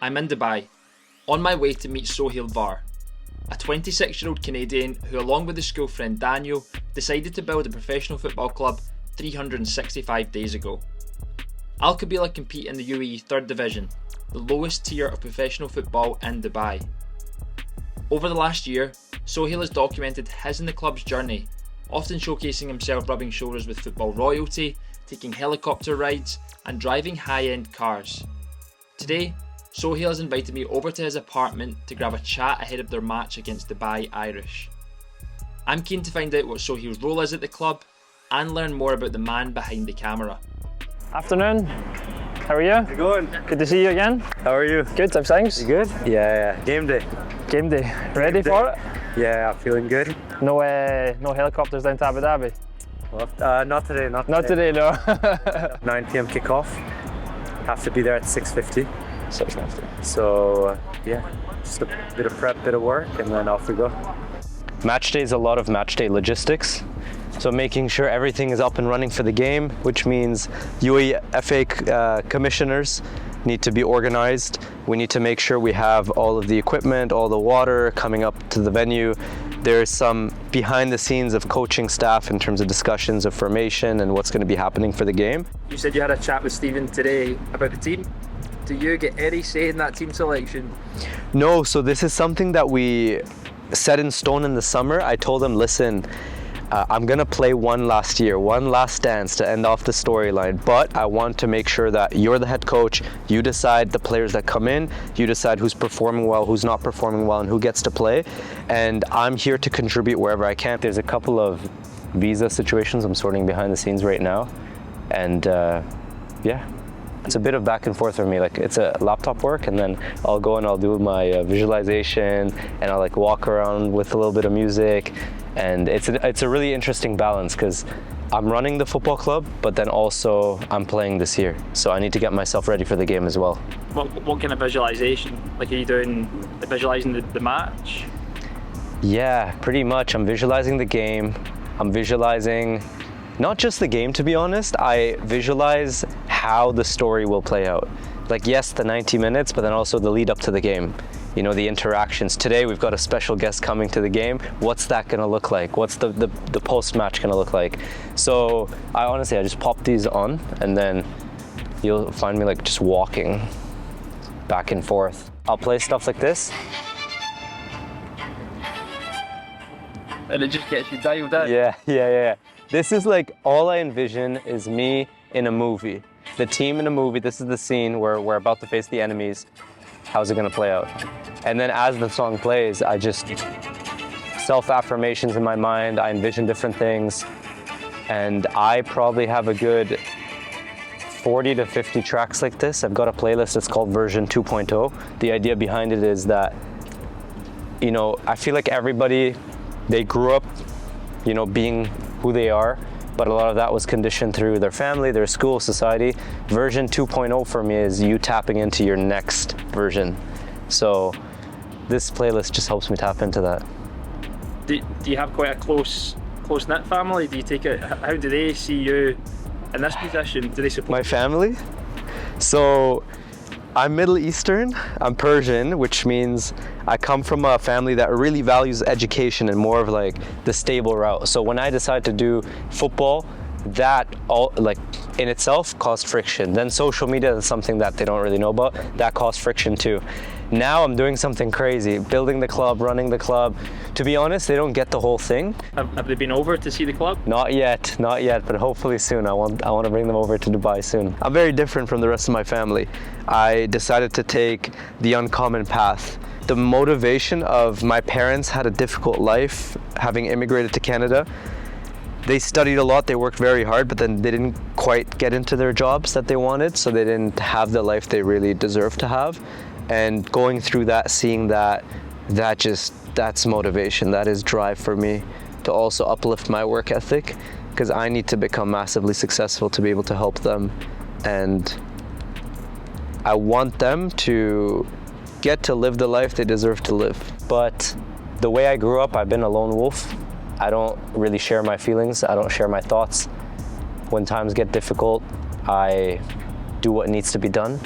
I'm in Dubai, on my way to meet Sohail Var, a 26-year-old Canadian who, along with his school friend Daniel, decided to build a professional football club 365 days ago. Al Kabila compete in the UAE 3rd Division, the lowest tier of professional football in Dubai. Over the last year, Sohail has documented his and the club's journey, often showcasing himself rubbing shoulders with football royalty, taking helicopter rides and driving high-end cars. Today, Sohail has invited me over to his apartment to grab a chat ahead of their match against Dubai Irish. I'm keen to find out what Sohail's role is at the club and learn more about the man behind the camera. Afternoon. How are you? How's it going? Good to see you again. How are you? Good, how's things? You good? Yeah. Game day. Game day. Ready for it? Yeah, feeling good. No helicopters down to Abu Dhabi? Well, not today. Not today, no. 9 p.m. kickoff. Have to be there at 6:50. 6:50. So, just a bit of prep, bit of work, and then off we go. Match day is a lot of match day logistics. So making sure everything is up and running for the game, which means UEFA commissioners need to be organized. We need to make sure we have all of the equipment, all the water coming up to the venue. There's some behind the scenes of coaching staff in terms of discussions of formation and what's going to be happening for the game. You said you had a chat with Stephen today about the team. Do you get any say in that team selection? No, so this is something that we set in stone in the summer. I told him, listen, I'm gonna play one last year, one last dance to end off the storyline, but I want to make sure that you're the head coach, you decide the players that come in, you decide who's performing well, who's not performing well, and who gets to play, and I'm here to contribute wherever I can. There's a couple of visa situations I'm sorting behind the scenes right now, and it's a bit of back and forth for me. Like, it's a laptop work, and then I'll go and I'll do my visualization, and I'll like walk around with a little bit of music. And it's a really interesting balance because I'm running the football club, but then also I'm playing this year. So I need to get myself ready for the game as well. What kind of visualization? Like, are you doing visualizing the match? Yeah, pretty much. I'm visualizing the game. I'm visualizing not just the game, to be honest. I visualize how the story will play out. Like, yes, the 90 minutes, but then also the lead up to the game. You know, the interactions. Today we've got a special guest coming to the game. What's that gonna look like? What's the post-match gonna look like? So I just pop these on, and then you'll find me like just walking back and forth. I'll play stuff like this. And it just gets you dialed in. Yeah. This is like, all I envision is me in a movie. The team in a movie. This is the scene where we're about to face the enemies. How's it gonna play out? And then as the song plays, I just self-affirmations in my mind. I envision different things, and I probably have a good 40 to 50 tracks like this. I've got a playlist that's called version 2.0. The idea behind it is that, you know, I feel like everybody, they grew up, you know, being who they are, but a lot of that was conditioned through their family, their school, society. Version 2.0 for me is you tapping into your next version. So this playlist just helps me tap into that. Do you have quite a close-knit family? Do you take it? How do they see you in this position? Do they support my family? So I'm Middle Eastern, I'm Persian, which means I come from a family that really values education and more of like the stable route. So when I decide to do football, that all like in itself caused friction. Then social media is something that they don't really know about. That caused friction too. Now I'm doing something crazy, building the club, running the club. To be honest, they don't get the whole thing. Have they been over to see the club? Not yet, but hopefully soon. I want to bring them over to Dubai soon. I'm very different from the rest of my family. I decided to take the uncommon path. The motivation of my parents had a difficult life, having immigrated to Canada. They studied a lot, they worked very hard, but then they didn't quite get into their jobs that they wanted, so they didn't have the life they really deserved to have. And going through that, seeing that's motivation, that is drive for me to also uplift my work ethic, because I need to become massively successful to be able to help them. And I want them to get to live the life they deserve to live. But the way I grew up, I've been a lone wolf. I don't really share my feelings. I don't share my thoughts. When times get difficult, I do what needs to be done.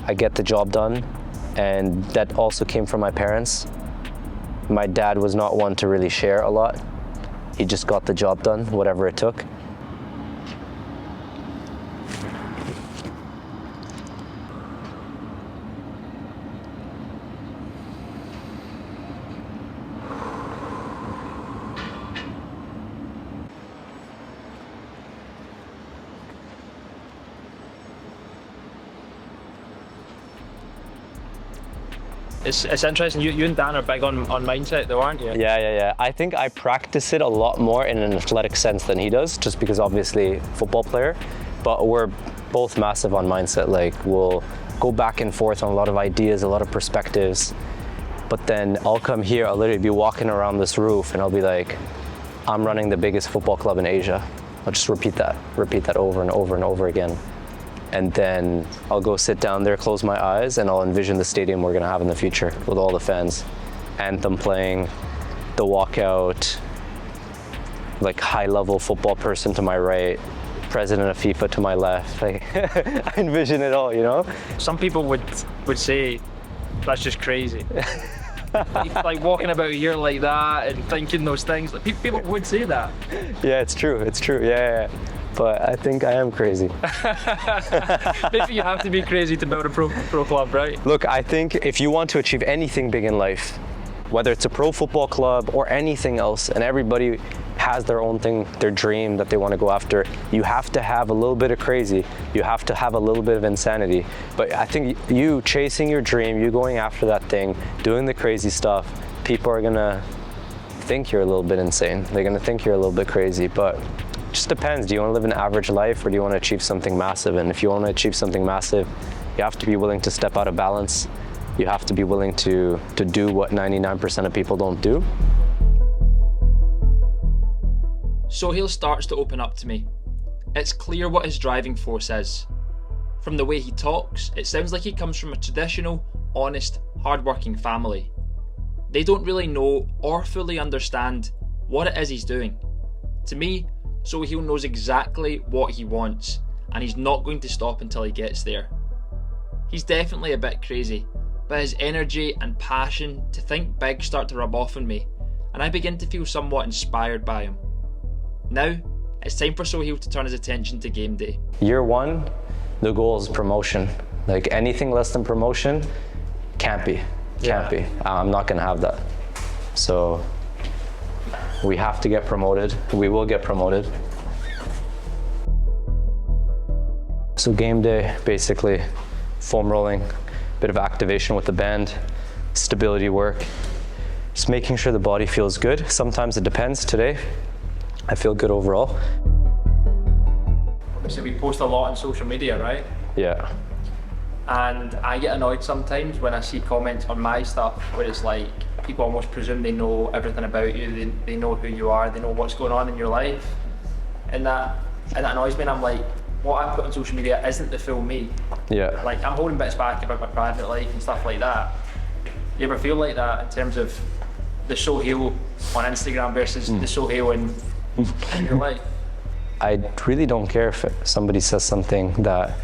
I get the job done, and that also came from my parents. My dad was not one to really share a lot. He just got the job done, whatever it took. It's interesting. You and Dan are big on mindset, though, aren't you? Yeah. I think I practice it a lot more in an athletic sense than he does, just because obviously football player, but we're both massive on mindset. Like, we'll go back and forth on a lot of ideas, a lot of perspectives, but then I'll come here, I'll literally be walking around this roof and I'll be like, I'm running the biggest football club in Asia. I'll just repeat that over and over and over again. And then I'll go sit down there, close my eyes, and I'll envision the stadium we're gonna have in the future with all the fans. Anthem playing, the walkout, like high-level football person to my right, president of FIFA to my left. Like, I envision it all, you know? Some people would say, that's just crazy. Like walking about here like that and thinking those things. Like, people would say that. Yeah, it's true, yeah. But I think I am crazy. Maybe you have to be crazy to build a pro club, right? Look, I think if you want to achieve anything big in life, whether it's a pro football club or anything else, and everybody has their own thing, their dream that they want to go after, you have to have a little bit of crazy. You have to have a little bit of insanity. But I think you chasing your dream, you going after that thing, doing the crazy stuff, people are gonna think you're a little bit insane. They're gonna think you're a little bit crazy, but it just depends. Do you want to live an average life, or do you want to achieve something massive? And if you want to achieve something massive, you have to be willing to step out of balance. You have to be willing to do what 99% of people don't do. Sohail starts to open up to me. It's clear what his driving force is. From the way he talks, it sounds like he comes from a traditional, honest, hard-working family. They don't really know or fully understand what it is he's doing. To me, Sohail knows exactly what he wants, and he's not going to stop until he gets there. He's definitely a bit crazy, but his energy and passion to think big start to rub off on me, and I begin to feel somewhat inspired by him. Now, it's time for Sohail to turn his attention to game day. Year one, the goal is promotion. Like, anything less than promotion, can't be. I'm not gonna have that. So, we have to get promoted. We will get promoted. So game day, basically foam rolling, bit of activation with the band, stability work, just making sure the body feels good. Sometimes it depends. Today, I feel good overall. So we post a lot on social media, right? Yeah. And I get annoyed sometimes when I see comments on my stuff where it's like, people almost presume they know everything about you, they know who you are, they know what's going on in your life. And that annoys me, and I'm like, what I put on social media isn't the full me. Yeah. Like, I'm holding bits back about my private life and stuff like that. You ever feel like that in terms of the Sohail on Instagram versus the Sohail in your life? I really don't care if somebody says something that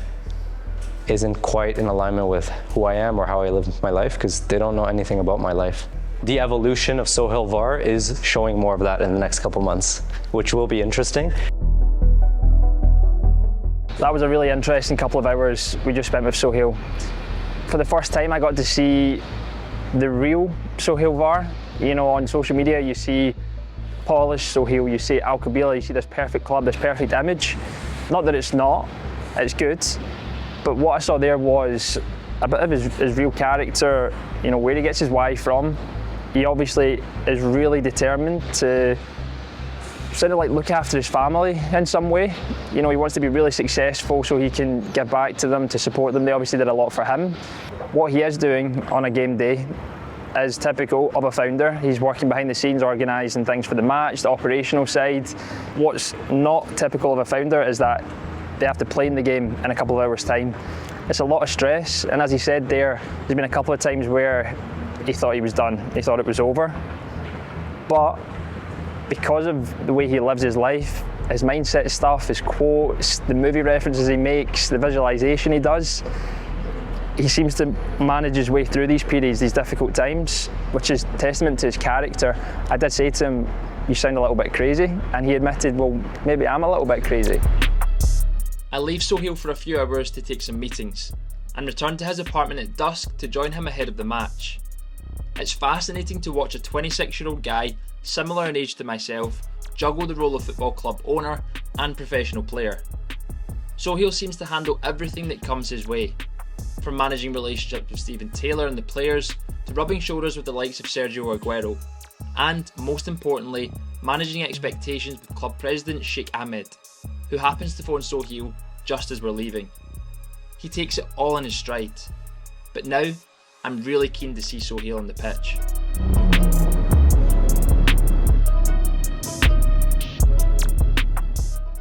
isn't quite in alignment with who I am or how I live my life, because they don't know anything about my life. The evolution of Sohail Var is showing more of that in the next couple months, which will be interesting. That was a really interesting couple of hours we just spent with Sohail. For the first time, I got to see the real Sohail Var. You know, on social media, you see polished Sohail, you see Al Kabila, you see this perfect club, this perfect image. Not that it's not, it's good. But what I saw there was a bit of his real character, you know, where he gets his why from. He obviously is really determined to sort of like look after his family in some way. You know, he wants to be really successful so he can give back to them, to support them. They obviously did a lot for him. What he is doing on a game day is typical of a founder. He's working behind the scenes, organising things for the match, the operational side. What's not typical of a founder is that they have to play in the game in a couple of hours' time. It's a lot of stress, and as he said there's been a couple of times where he thought he was done, he thought it was over. But because of the way he lives his life, his mindset stuff, his quotes, the movie references he makes, the visualisation he does, he seems to manage his way through these periods, these difficult times, which is testament to his character. I did say to him, you sound a little bit crazy, and he admitted, well, maybe I'm a little bit crazy. I leave Sohail for a few hours to take some meetings, and return to his apartment at dusk to join him ahead of the match. It's fascinating to watch a 26-year-old guy, similar in age to myself, juggle the role of football club owner and professional player. Sohail seems to handle everything that comes his way, from managing relationships with Steven Taylor and the players, to rubbing shoulders with the likes of Sergio Aguero, and, most importantly, managing expectations with club president Sheikh Ahmed, who happens to phone Sohail just as we're leaving. He takes it all in his stride, but now I'm really keen to see Sohail on the pitch.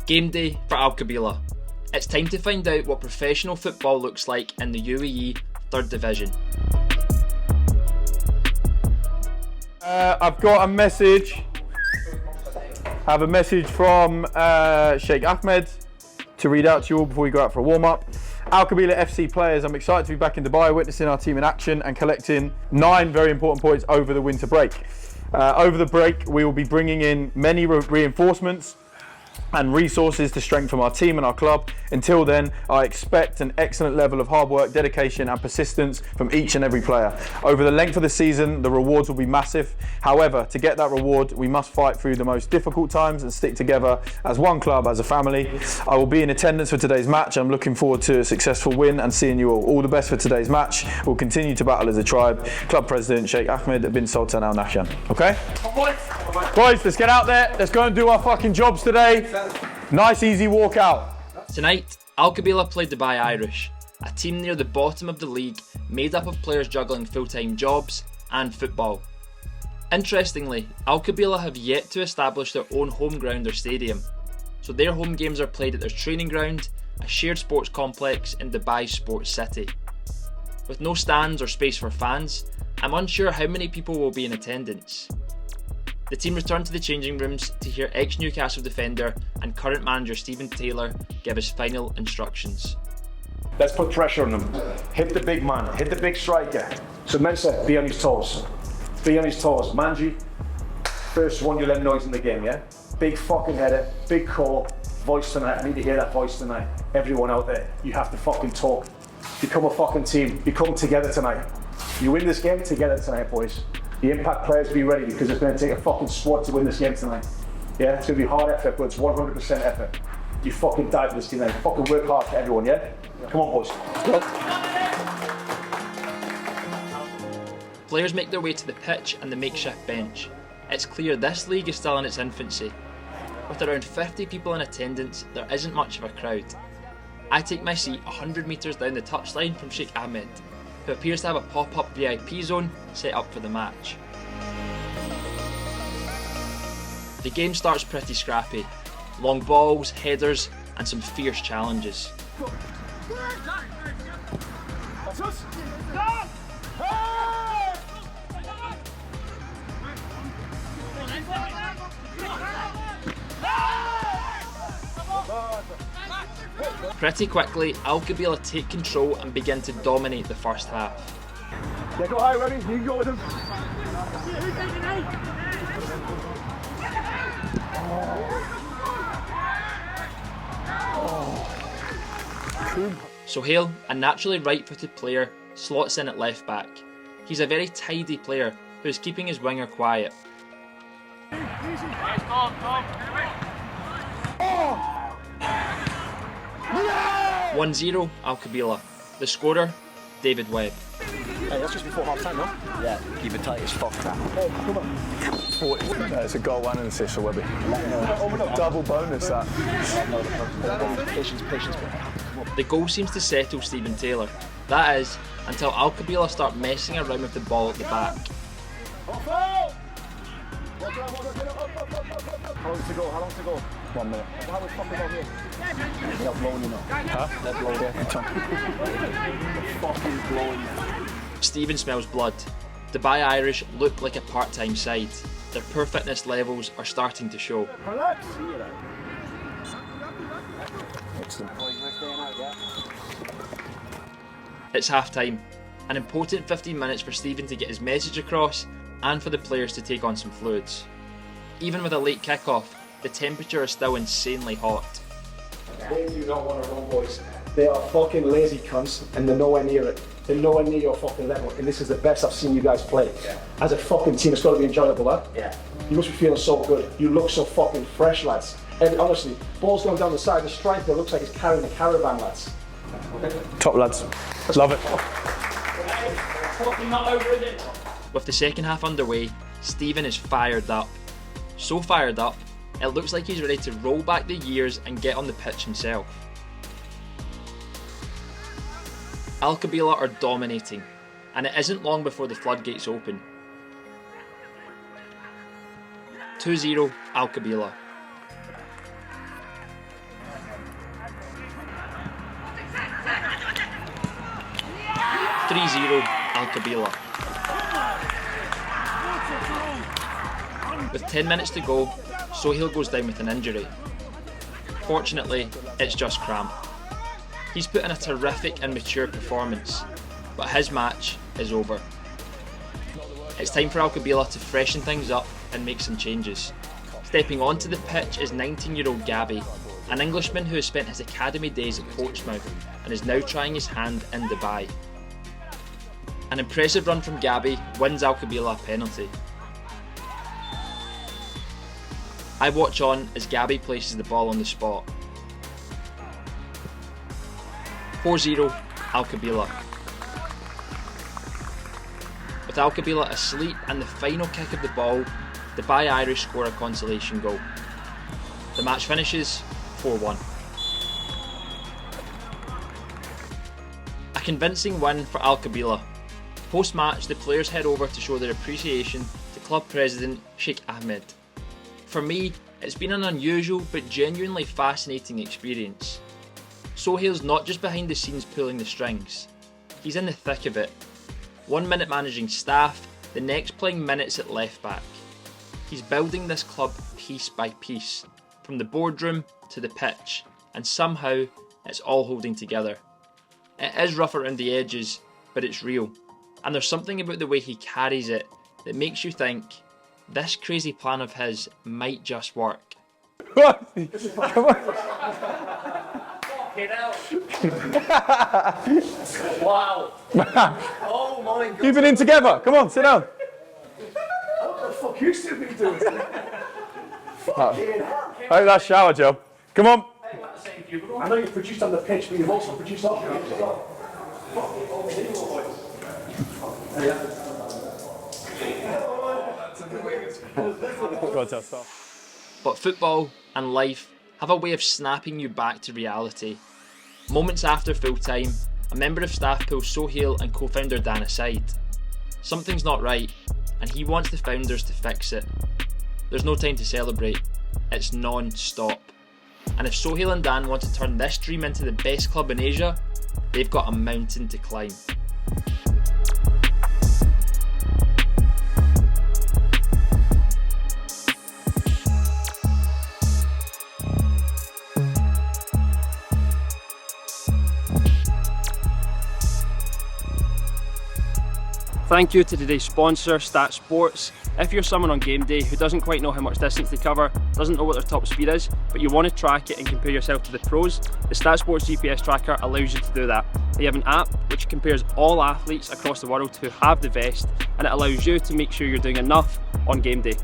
Game day for Al Qabila. It's time to find out what professional football looks like in the UAE 3rd Division. I've got a message. I have a message from Sheikh Ahmed to read out to you all before we go out for a warm-up. Al Qabila FC players, I'm excited to be back in Dubai, witnessing our team in action and collecting 9 very important points over the winter break. Over the break, we will be bringing in many reinforcements and resources to strengthen our team and our club. Until then, I expect an excellent level of hard work, dedication and persistence from each and every player. Over the length of the season, the rewards will be massive. However, to get that reward, we must fight through the most difficult times and stick together as one club, as a family. I will be in attendance for today's match. I'm looking forward to a successful win and seeing you all. All the best for today's match. We'll continue to battle as a tribe. Club President Sheikh Ahmed bin Sultan Al Nahyan. Okay? Boys, let's get out there. Let's go and do our fucking jobs today. Nice, easy walk out. Tonight, Al Qabila played Dubai Irish, a team near the bottom of the league made up of players juggling full-time jobs and football. Interestingly, Al Qabila have yet to establish their own home ground or stadium, so their home games are played at their training ground, a shared sports complex in Dubai's Sports City. With no stands or space for fans, I'm unsure how many people will be in attendance. The team returned to the changing rooms to hear ex-Newcastle defender and current manager Steven Taylor give his final instructions. Let's put pressure on them. Hit the big man, hit the big striker. So Mensah, be on his toes. Be on his toes. Manji, first one you let noise in the game, yeah? Big fucking header, big call, voice tonight. I need to hear that voice tonight. Everyone out there, you have to fucking talk. Become a fucking team. Become together tonight. You win this game together tonight, boys. The impact players, be ready, because it's going to take a fucking squad to win this game tonight. Yeah, it's going to be hard effort, but it's 100% effort. You fucking die for this team, tonight. Fucking work hard for everyone, yeah? Come on, boys. Go. Players make their way to the pitch and the makeshift bench. It's clear this league is still in its infancy. With around 50 people in attendance, there isn't much of a crowd. I take my seat 100 metres down the touchline from Sheikh Ahmed, who appears to have a pop-up VIP zone set up for the match. The game starts pretty scrappy. Long balls, headers and some fierce challenges. Pretty quickly, Al Qabila take control and begin to dominate the first half. Yeah, go high, ready? You can go with him. Sohail, a naturally right-footed player, slots in at left back. He's a very tidy player who is keeping his winger quiet. 1-0 Al Qabila. The scorer, David Webb. Hey, that's just before half time, no? Yeah, keep it tight as fuck, that. Hey, come on. It's a goal and an assist for Webby. Double bonus, that. Patience. The goal seems to settle Steven Taylor. That is, until Al Qabila start messing around with the ball at the back. How long to go? 1 minute. How much fucking out here? They're blowing, you know. Huh? They're blowing. Fucking blowing. Steven smells blood. Dubai Irish look like a part-time side. Their poor fitness levels are starting to show. Relax. It's half time, an important 15 minutes for Stephen to get his message across and for the players to take on some fluids. Even with a late kick-off, the temperature is still insanely hot. They do not want to run, boys. They are fucking lazy cunts and they're nowhere near it. They're nowhere near your fucking level, and this is the best I've seen you guys play. Yeah. As a fucking team, it's got to be enjoyable, huh? Yeah. You must be feeling so good. You look so fucking fresh, lads. And honestly, ball's going down the side, the striker looks like he's carrying a caravan, lads. Top lads. Love it. With the second half underway, Stephen is fired up. So fired up, it looks like he's ready to roll back the years and get on the pitch himself. Al-Qabila are dominating, and it isn't long before the floodgates open. 2-0 Al-Qabila. Al-Qabila. With 10 minutes to go, Sohail goes down with an injury. Fortunately, it's just cramp. He's put in a terrific and mature performance, but his match is over. It's time for Al-Qabila to freshen things up and make some changes. Stepping onto the pitch is 19-year-old Gabby, an Englishman who has spent his academy days at Portsmouth and is now trying his hand in Dubai. An impressive run from Gabby wins Al-Qabila a penalty. I watch on as Gabby places the ball on the spot. 4-0 Al-Qabila. With Al-Qabila asleep and the final kick of the ball, Dubai Irish score a consolation goal. The match finishes 4-1. A convincing win for Al-Qabila. Post-match, the players head over to show their appreciation to club president Sheikh Ahmed. For me, it's been an unusual but genuinely fascinating experience. Sohail's not just behind the scenes pulling the strings, he's in the thick of it. 1 minute managing staff, the next playing minutes at left back. He's building this club piece by piece, from the boardroom to the pitch, and somehow it's all holding together. It is rough around the edges, but it's real, and there's something about the way he carries it that makes you think this crazy plan of his might just work. Come on. Wow. Oh my god. You've been in together. Come on, sit down. What the fuck you still been doing? Hey, that shower job. Come on. I know you've produced on the pitch, but you've also produced off the pitch as well. But football and life have a way of snapping you back to reality. Moments after full time, a member of staff pulls Sohail and co-founder Dan aside. Something's not right, and he wants the founders to fix it. There's no time to celebrate, it's non-stop. And if Sohail and Dan want to turn this dream into the best club in Asia, they've got a mountain to climb. Thank you to today's sponsor, Stat Sports. If you're someone on game day who doesn't quite know how much distance to cover, doesn't know what their top speed is, but you want to track it and compare yourself to the pros, the Stat Sports GPS tracker allows you to do that. They have an app which compares all athletes across the world who have the vest, and it allows you to make sure you're doing enough on game day.